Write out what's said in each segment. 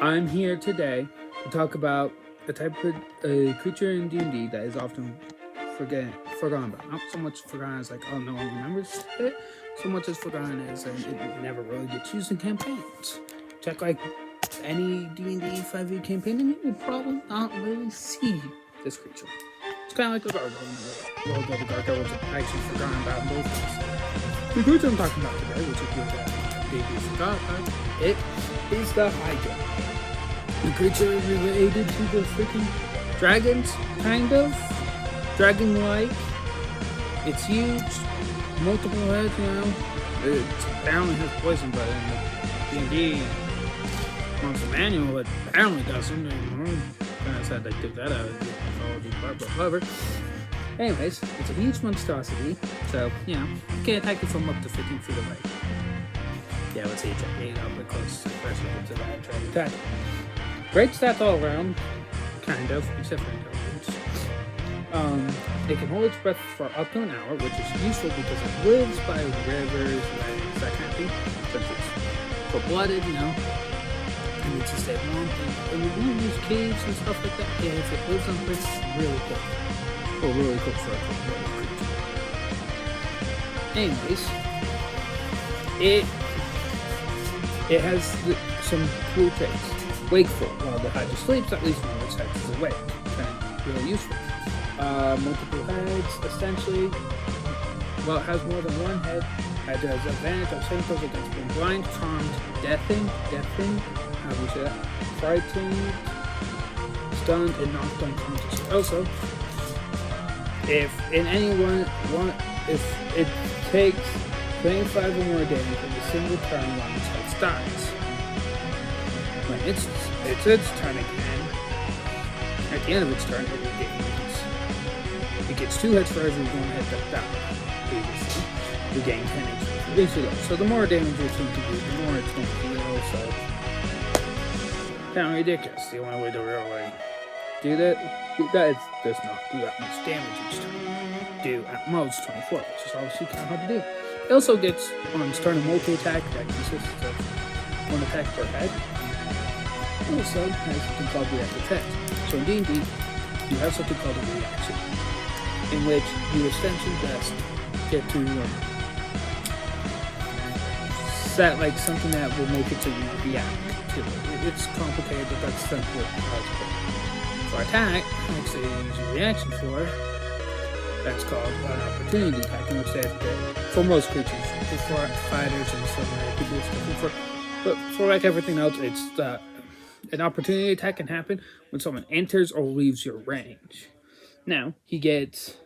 I'm here today to talk about a type of creature in D&D that is often forgotten about. Not so much forgotten as like, oh, no one remembers it, so much as forgotten as it never really gets used in campaigns. Check like any D&D 5e campaign and you would probably not really see this creature. It's kind of like the gargoyle in the world of the gargoyle was actually forgotten about in both ways. The creature I'm talking about today, which is good that D&D forgot about, it is the Hydra. The creature is related to the freaking dragons, kind of. Dragon-like. It's huge. Multiple heads, you know. It apparently has poison, but in the D&D monster manual, it apparently doesn't. Kind of sad they took that out of the mythology part, but whatever. Anyways, it's a huge monstrosity, so, you know, you can attack it from up to 15 feet away. Yeah, let's see, it's 8 up and close, especially to that trying to attack. Great stats all around, kind of, except for intelligence. It can hold its breath for up to an hour, which is useful because it lives by rivers, lakes, that kind of thing. Since it's cold-blooded, you know, it needs to stay warm. And we won't use caves and stuff like that. Yeah, if it lives on place, it's really cool. Or really cool for a cold-blooded creature. Anyways, it has some cool traits. Wakeful. While the Hydra sleeps, at least one of its heads is awake. Kind of really useful. Multiple heads, essentially. Well, it has more than one head. Hydra has advantage of saving throws against being blind, charmed, deafened, how do you say that? Frightened, stunned, and knocked unconscious. Also, if in any if it takes 25 or more damage in a single turn while its head dies. When it's its turn again, at the end of its turn, it regains. It gets 2 hits for every 1 hit that died previously. Regain 10 HP. Basically, so the more damage it's going to do, the more it's going to heal, so kind of ridiculous. The only way to really do that is does not do that much damage each time. Do at most 24, which is obviously kind of hard to do. It also gets on start a multi-attack that consists of 1 attack per head. Also has something called reactive heads. So in D&D, you have something called a reaction, in which you essentially just get to set like something that will make it so you react to it. It's complicated, but that's simply how it's put. For attack, actually use a reaction for, that's called an opportunity attack, in which they have to, for most creatures, for fighters and some people stuff, but for like everything else, it's an opportunity attack can happen when someone enters or leaves your range. Now, he gets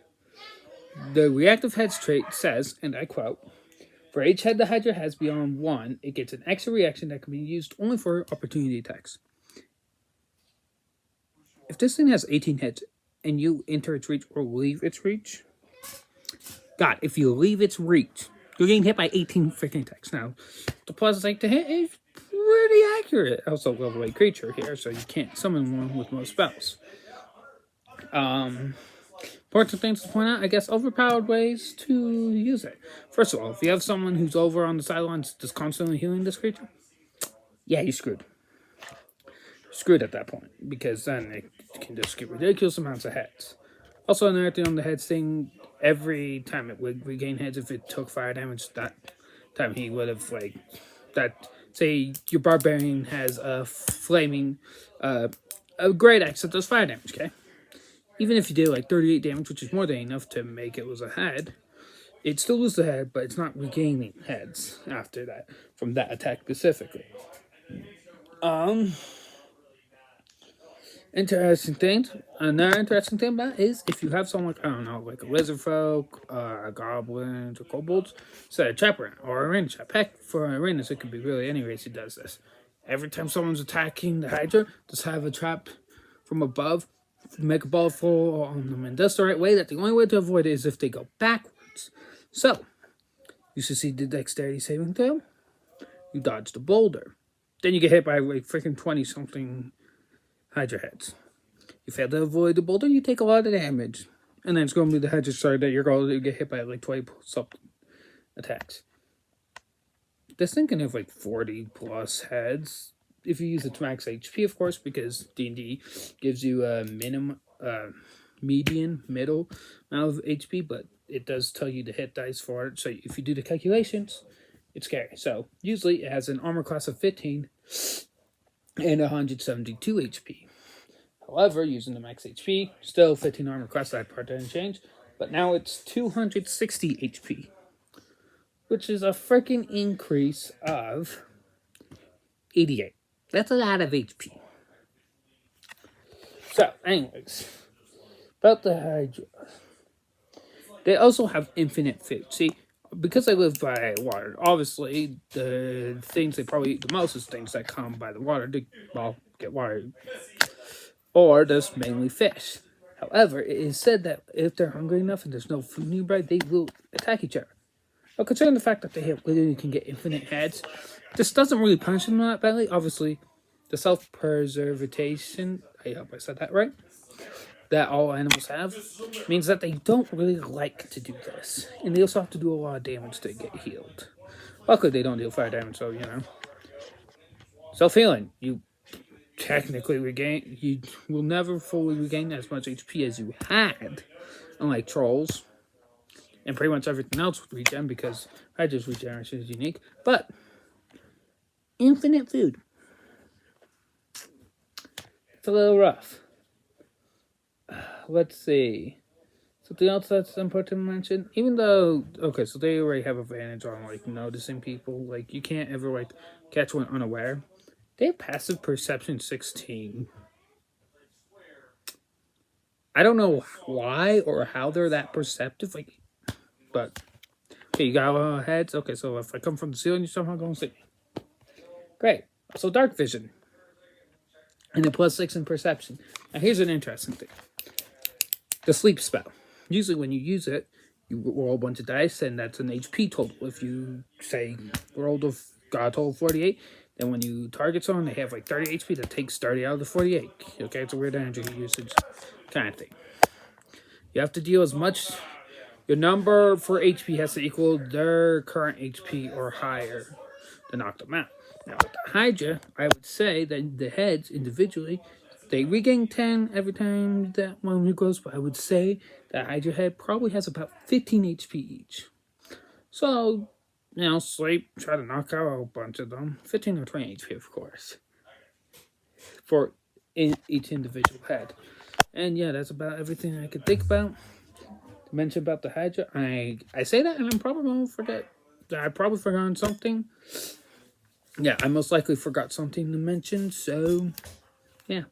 the reactive heads trait says, and I quote, for each head the Hydra has beyond 1, it gets an extra reaction that can be used only for opportunity attacks. If this thing has 18 heads and you enter its reach or leave its reach, God, if you leave its reach, you're getting hit by 18 freaking attacks. Now, the plus like to hit is pretty accurate. Also, level 8 creature here, so you can't summon one with most spells. Important things to point out, I guess, overpowered ways to use it. First of all, if you have someone who's over on the sidelines just constantly healing this creature, yeah, you're screwed. Screwed at that point, because then it can just get ridiculous amounts of heads. Also, another thing on the heads thing, every time it would regain heads if it took fire damage, that time he would have, like, that, say your barbarian has a flaming, a great axe that does fire damage, okay? Even if you did like 38 damage, which is more than enough to make it lose a head, it still loses the head, but it's not regaining heads after that, from that attack specifically. Interesting things. Another interesting thing about it is if you have someone like, I don't know, like a lizard folk, goblins, or kobolds, set a trap around, or a arena trap. Heck, for arenas, it could be really any race who does this. Every time someone's attacking the Hydra, just have a trap from above, make a ball fall on them, and that's the right way. That the only way to avoid it is if they go backwards. So, you succeed the dexterity saving throw, you dodge the boulder, then you get hit by like freaking 20-something Hydra heads. You fail to avoid the boulder, you take a lot of damage. And then it's going to be the Hydra side that you're going to get hit by like 20-something attacks. This thing can have like 40 plus heads. if you use it to max HP, of course, because D&D gives you a minimum, median, middle amount of HP, but it does tell you the hit dice for it. So if you do the calculations, it's scary. So usually it has an armor class of 15 and 172 HP. However, using the max HP, still 15 armor class, that part didn't change, but now it's 260 HP, which is a freaking increase of 88. That's a lot of HP. So, anyways, about the Hydra. They also have infinite food. See, because they live by water, obviously the things they probably eat the most is things that come by the water to, well, get water. Or just mainly fish. However, it is said that if they're hungry enough and there's no food nearby, they will attack each other. But considering the fact that they literally can get infinite heads, this doesn't really punish them that badly. Obviously, the self-preservation, I hope I said that right, that all animals have, means that they don't really like to do this. And they also have to do a lot of damage to get healed. Luckily, they don't deal fire damage, so, you know. Self-healing. You technically regain, you will never fully regain as much HP as you had, unlike trolls. And pretty much everything else would regen because Hydra's regeneration is unique. But infinite food. It's a little rough. Let's see. Something else that's important to mention. Even though, okay, so they already have advantage on like noticing people. Like you can't ever like catch one unaware. They have passive perception 16. I don't know why or how they're that perceptive. Like, but okay, you got heads. Okay, so if I come from the ceiling, you're somehow going to see me. Great. So dark vision. And a +6 in perception. Now here's an interesting thing. The sleep spell. Usually when you use it, you roll a bunch of dice, and that's an HP total. If you say got a total of 48, then when you target someone, they have like 30 HP, that takes 30 out of the 48. Okay, it's a weird energy usage kind of thing. You have to deal as much. Your number for HP has to equal their current HP or higher to knock them out. Now with the Hydra, I would say that the heads individually, they regain 10 every time that one goes, but I would say that Hydra head probably has about 15 HP each. So, you know, sleep, try to knock out a bunch of them. 15 or 20 HP, of course. For each individual head. And yeah, that's about everything I could think about to mention about the Hydra. I say that and I'm probably going to forget. I probably forgot something. Yeah, I most likely forgot something to mention, so yeah.